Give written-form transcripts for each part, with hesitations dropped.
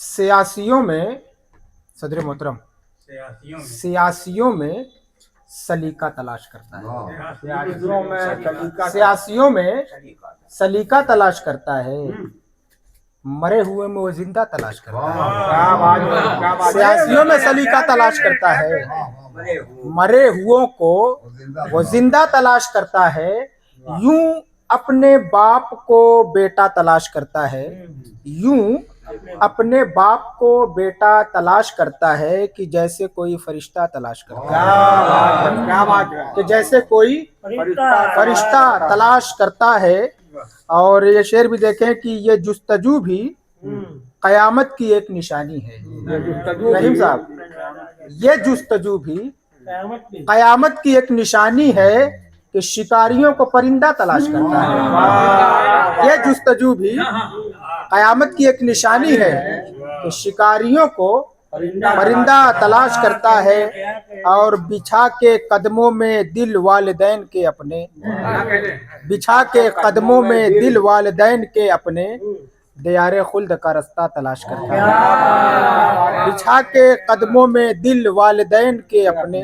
सियासियों में सदर मोहतरम सियासियों में सलीका तलाश करता है। सियासियों में सलीका तलाश करता है, मरे हुए में वो जिंदा तलाश करता है। सियासियों में सलीका तलाश करता है, मरे हुओं को वो जिंदा तलाश करता है। यूं अपने बाप को बेटा तलाश करता है, यूं अपने बाप को बेटा तलाश करता है कि जैसे कोई फरिश्ता तलाश करता है। क्या बात है कि जैसे कोई फरिश्ता तलाश करता है। और ये शेर भी देखें कि ये जुस्तजू भी कयामत की एक निशानी है। रहीम साहब, ये जुस्तजू भी कयामत की एक निशानी है कि शिकारियों को परिंदा तलाश करता है। ये जुस्तजू भी कयामत की एक निशानी है कि शिकारियों को परिंदा तलाश करता है। और बिछा के कदमों में दिल वालिदैन के अपने, बिछा के कदमों में दिल वालिदैन के अपने, दियारे खुल्द का रास्ता तलाश करता है। बिछा के कदमों में दिल वालिदैन के अपने,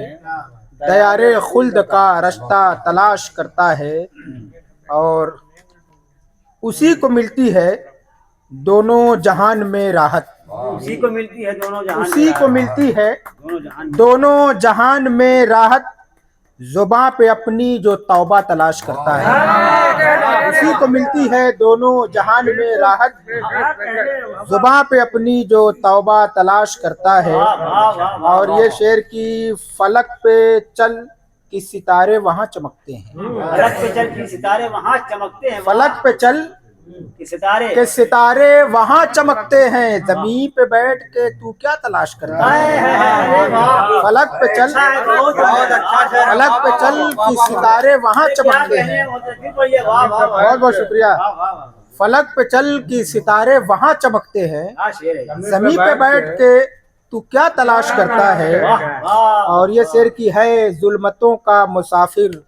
दियारे खुल्द का रास्ता तलाश करता है। और उसी को मिलती है दोनों जहान में राहत, उसी को मिलती है दोनों जहान, उसी को मिलती है दोनों जहान में राहत। जुबां पे अपनी जो तौबा तलाश करता है, उसी को मिलती है दोनों जहान में राहत। जुबां पे अपनी जो तौबा तलाश करता है। और ये शेर की फलक पे चल कि सितारे वहाँ चमकते हैं, फलक पे चल कि सितारे वहाँ चमकते हैं, फलक पे चल कि सितारे वहाँ चमकते हैं। जमीन पे बैठ के तू क्या तलाश करता है। फलक पे चल, फलक पे चल कि सितारे वहाँ चमकते हैं। बहुत बहुत शुक्रिया। फलक पे चल कि सितारे वहाँ चमकते हैं, जमीन पे बैठ के तू क्या तलाश करता है। और ये शेर की है जुल्मतों का मुसाफिर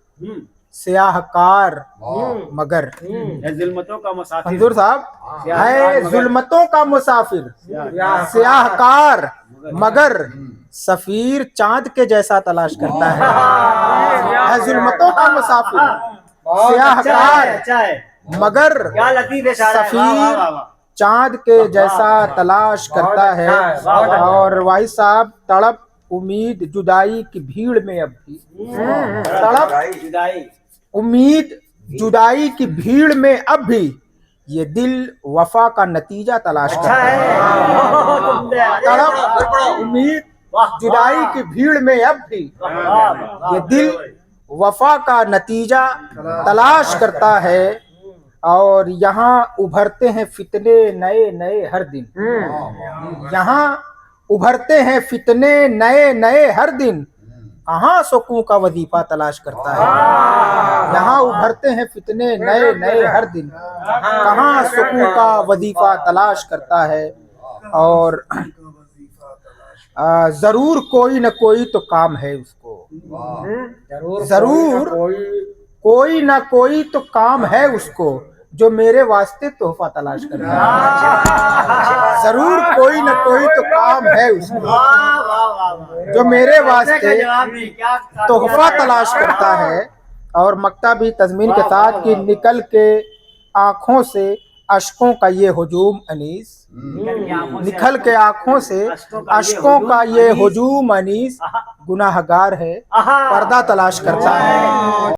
सियाहकार मगर, जुल्मतों का मुसाफिर मंजूर साहब है जुल्मतों का मुसाफिर सियाहकार मगर, सफीर चांद के जैसा तलाश करता है। जुल्मतों का मुसाफिर सियाहकार मगर, सफीर चांद के जैसा तलाश करता है। और भाई साहब, तड़प उम्मीद जुदाई की भीड़ में अब भी, तड़प उम्मीद जुदाई की भीड़ में अब भी ये दिल वफा का नतीजा तलाश करता है। तड़प उम्मीद जुदाई की भीड़ में अब भी ये दिल वफा का नतीजा तलाश करता है। और यहाँ उभरते हैं फितने नए नए हर दिन, यहाँ उभरते हैं फितने नए नए हर दिन, कहाँ सुकून का वजीफा तलाश करता है। यहाँ उभरते हैं फितने नए नए हर दिन, कहाँ सुकून का वजीफा तलाश करता है। और जरूर कोई न कोई तो काम है उसको, जरूर कोई न कोई तो काम है उसको, जो मेरे वास्ते तोहफा तलाश करता है। जरूर कोई न कोई तो काम है उसको, जो मेरे वास्ते तोहफा तलाश करता है। और मक्ता भी तज़मीन के साथ कि निकल के आँखों से अश्कों का ये हुजूम अनीस, निकल के आँखों से अश्कों का ये हुजूम अनीस, गुनाहगार है पर्दा तलाश करता है।